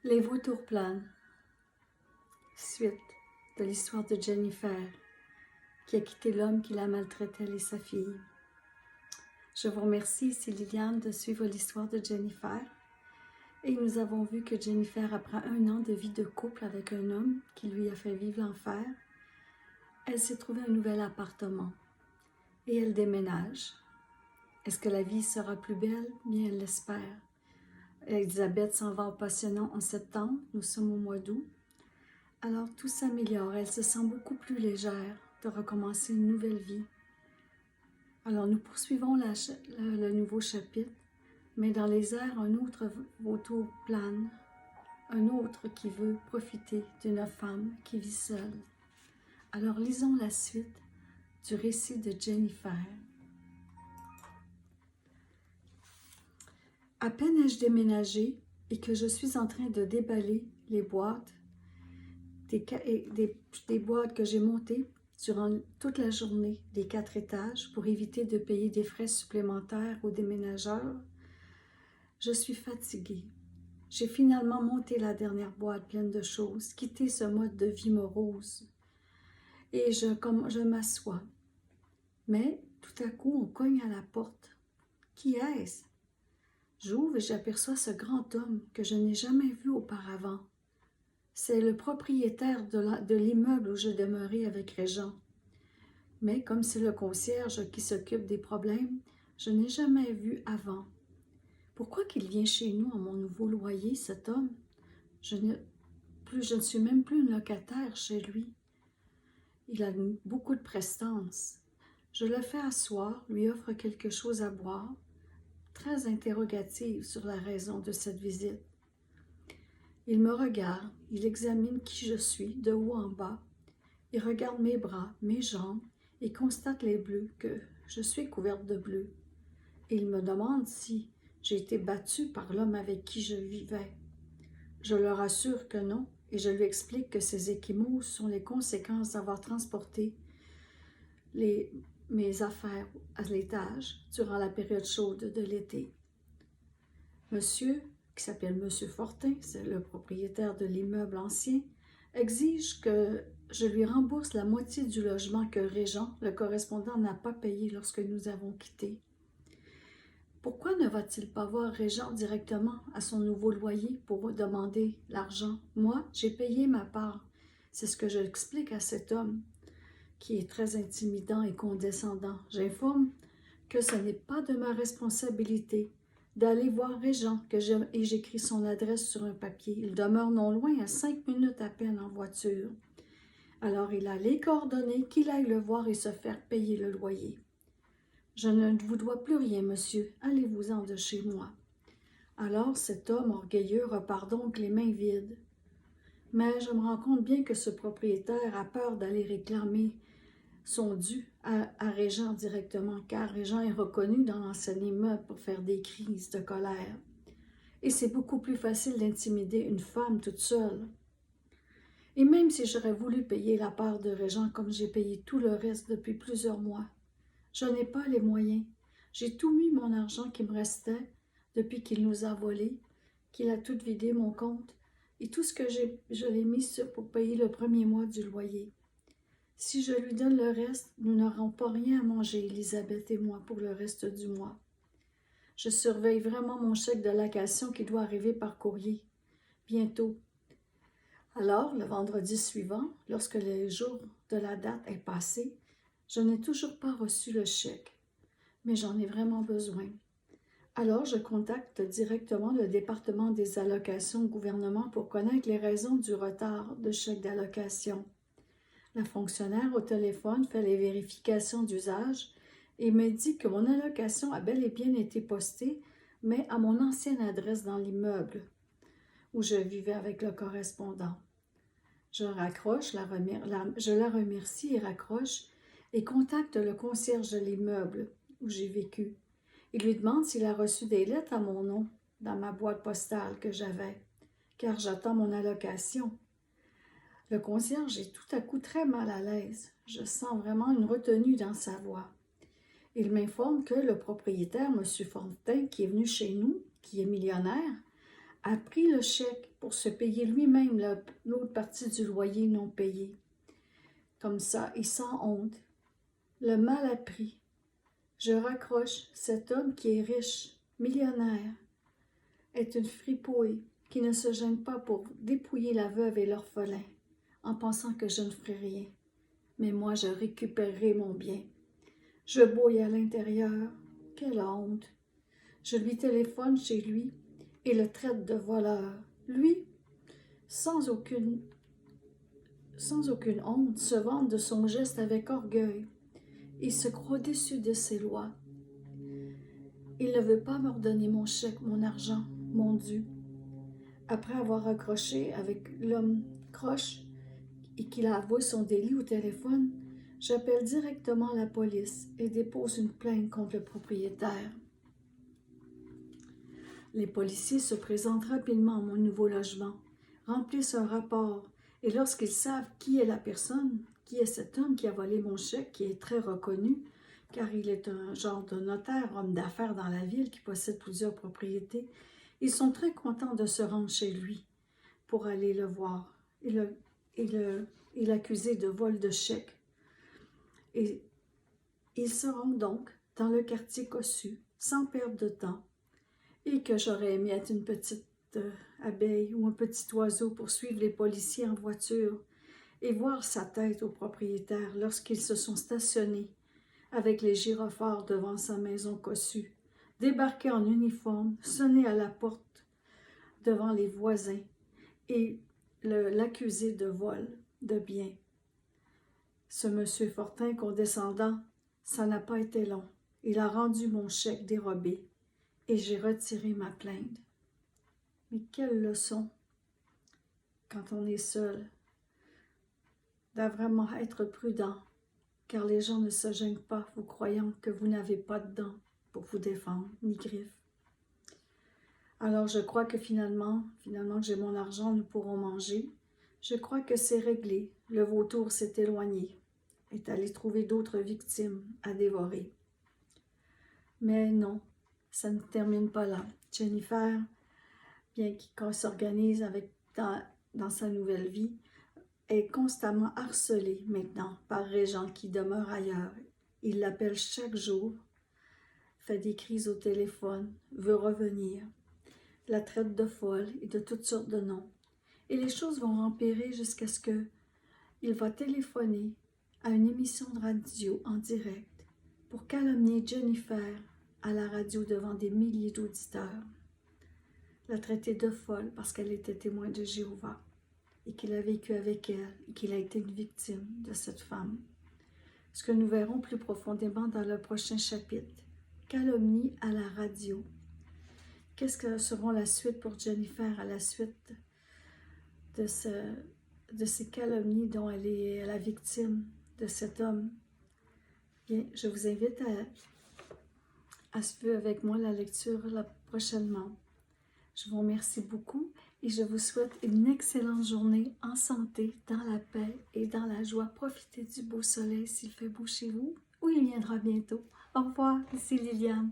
Les vautours planent. Suite de l'histoire de Jennifer, qui a quitté l'homme qui la maltraitait, elle et sa fille. Je vous remercie, c'est Liliane, de suivre l'histoire de Jennifer. Et nous avons vu que Jennifer, après 1 an de vie de couple avec un homme qui lui a fait vivre l'enfer, elle s'est trouvée un nouvel appartement et elle déménage. Est-ce que la vie sera plus belle? Bien, elle l'espère. Elisabeth s'en va au pensionnat en septembre, nous sommes au mois d'août. Alors tout s'améliore, elle se sent beaucoup plus légère de recommencer une nouvelle vie. Alors nous poursuivons le nouveau chapitre, mais dans les airs, un autre vautour plane, un autre qui veut profiter d'une femme qui vit seule. Alors lisons la suite du récit de Jennifer. À peine ai-je déménagé et que je suis en train de déballer les boîtes, des boîtes que j'ai montées durant toute la journée des 4 étages pour éviter de payer des frais supplémentaires aux déménageurs, je suis fatiguée. J'ai finalement monté la dernière boîte pleine de choses, quitté ce mode de vie morose et je m'assois. Mais tout à coup, on cogne à la porte. Qui est-ce? J'ouvre et j'aperçois ce grand homme que je n'ai jamais vu auparavant. C'est le propriétaire de l'immeuble où je demeurais avec Régent. Mais comme c'est le concierge qui s'occupe des problèmes, je n'ai jamais vu avant. Pourquoi qu'il vient chez nous à mon nouveau loyer, cet homme? Je ne suis même plus une locataire chez lui. Il a beaucoup de prestance. Je le fais asseoir, lui offre quelque chose à boire, très interrogative sur la raison de cette visite. Il me regarde, il examine qui je suis de haut en bas, il regarde mes bras, mes jambes et constate les bleus, que je suis couverte de bleu. Et il me demande si j'ai été battue par l'homme avec qui je vivais. Je le rassure que non et je lui explique que ces ecchymoses sont les conséquences d'avoir transporté mes affaires à l'étage durant la période chaude de l'été. Monsieur, qui s'appelle Monsieur Fortin, c'est le propriétaire de l'immeuble ancien, exige que je lui rembourse la moitié du logement que Régent, le correspondant, n'a pas payé lorsque nous avons quitté. Pourquoi ne va-t-il pas voir Régent directement à son nouveau loyer pour demander l'argent? Moi, j'ai payé ma part. C'est ce que j'explique à cet homme, qui est très intimidant et condescendant. J'informe que ce n'est pas de ma responsabilité d'aller voir Régent, et j'écris son adresse sur un papier. Il demeure non loin, à 5 minutes à peine en voiture. Alors il a les coordonnées, qu'il aille le voir et se faire payer le loyer. Je ne vous dois plus rien, monsieur, allez-vous-en de chez moi. Alors cet homme orgueilleux repart donc les mains vides. Mais je me rends compte bien que ce propriétaire a peur d'aller réclamer son dû à Régent directement, car Régent est reconnu dans l'ancien immeuble pour faire des crises de colère. Et c'est beaucoup plus facile d'intimider une femme toute seule. Et même si j'aurais voulu payer la part de Régent comme j'ai payé tout le reste depuis plusieurs mois, je n'ai pas les moyens. J'ai tout mis mon argent qui me restait depuis qu'il nous a volés, qu'il a tout vidé mon compte, et tout ce que je l'ai mis pour payer le 1er mois du loyer. Si je lui donne le reste, nous n'aurons pas rien à manger, Elisabeth et moi, pour le reste du mois. Je surveille vraiment mon chèque de location qui doit arriver par courrier, bientôt. Alors, le vendredi suivant, lorsque le jour de la date est passé, je n'ai toujours pas reçu le chèque, mais j'en ai vraiment besoin. Alors, je contacte directement le département des allocations au gouvernement pour connaître les raisons du retard de chèque d'allocation. La fonctionnaire au téléphone fait les vérifications d'usage et me dit que mon allocation a bel et bien été postée, mais à mon ancienne adresse dans l'immeuble où je vivais avec le correspondant. Je la remercie et raccroche et contacte le concierge de l'immeuble où j'ai vécu. Il lui demande s'il a reçu des lettres à mon nom dans ma boîte postale que j'avais, car j'attends mon allocation. Le concierge est tout à coup très mal à l'aise. Je sens vraiment une retenue dans sa voix. Il m'informe que le propriétaire, M. Fortin, qui est venu chez nous, qui est millionnaire, a pris le chèque pour se payer lui-même l'autre partie du loyer non payé. Comme ça, et sans honte. Le mal a pris. Je raccroche, cet homme qui est riche, millionnaire, est une fripouille qui ne se gêne pas pour dépouiller la veuve et l'orphelin, en pensant que je ne ferai rien. Mais moi, je récupérerai mon bien. Je bouille à l'intérieur. Quelle honte! Je lui téléphone chez lui et le traite de voleur. Lui, sans aucune honte, se vante de son geste avec orgueil. Il se croit déçu de ses lois. Il ne veut pas me redonner mon chèque, mon argent, mon dû. Après avoir raccroché avec l'homme croche et qu'il a avoué son délit au téléphone, j'appelle directement la police et dépose une plainte contre le propriétaire. Les policiers se présentent rapidement à mon nouveau logement, remplissent un rapport et lorsqu'ils savent qui est la personne, qui est cet homme qui a volé mon chèque, qui est très reconnu, car il est un genre de notaire, homme d'affaires dans la ville qui possède plusieurs propriétés, ils sont très contents de se rendre chez lui pour aller le voir et l'accuser de vol de chèque. Et ils se rendent donc dans le quartier cossu, sans perdre de temps, et que j'aurais aimé être une petite abeille ou un petit oiseau pour suivre les policiers en voiture et voir sa tête au propriétaire lorsqu'ils se sont stationnés avec les gyrophares devant sa maison cossue, débarquer en uniforme, sonner à la porte devant les voisins et l'accuser de vol de biens. Ce monsieur Fortin condescendant, ça n'a pas été long. Il a rendu mon chèque dérobé et j'ai retiré ma plainte. Mais quelle leçon, quand on est seul, de vraiment être prudent, car les gens ne se gênent pas, vous croyant que vous n'avez pas de dents pour vous défendre, ni griffes. Alors je crois que finalement que j'ai mon argent, nous pourrons manger. Je crois que c'est réglé. Le vautour s'est éloigné, est allé trouver d'autres victimes à dévorer. Mais non, ça ne termine pas là. Jennifer, bien qu'on s'organise dans sa nouvelle vie, est constamment harcelée maintenant par Régent qui demeure ailleurs. Il l'appelle chaque jour, fait des crises au téléphone, veut revenir, la traite de folle et de toutes sortes de noms. Et les choses vont empirer jusqu'à ce qu'il va téléphoner à une émission de radio en direct pour calomnier Jennifer à la radio devant des milliers d'auditeurs. La traiter de folle parce qu'elle était témoin de Jéhovah et qu'il a vécu avec elle et qu'il a été une victime de cette femme. Ce que nous verrons plus profondément dans le prochain chapitre. Calomnie à la radio. Qu'est-ce que sera la suite pour Jennifer à la suite de ces calomnies dont elle est la victime de cet homme? Bien, je vous invite à suivre avec moi la lecture prochainement. Je vous remercie beaucoup et je vous souhaite une excellente journée en santé, dans la paix et dans la joie. Profitez du beau soleil s'il fait beau chez vous ou il viendra bientôt. Au revoir, ici Liliane.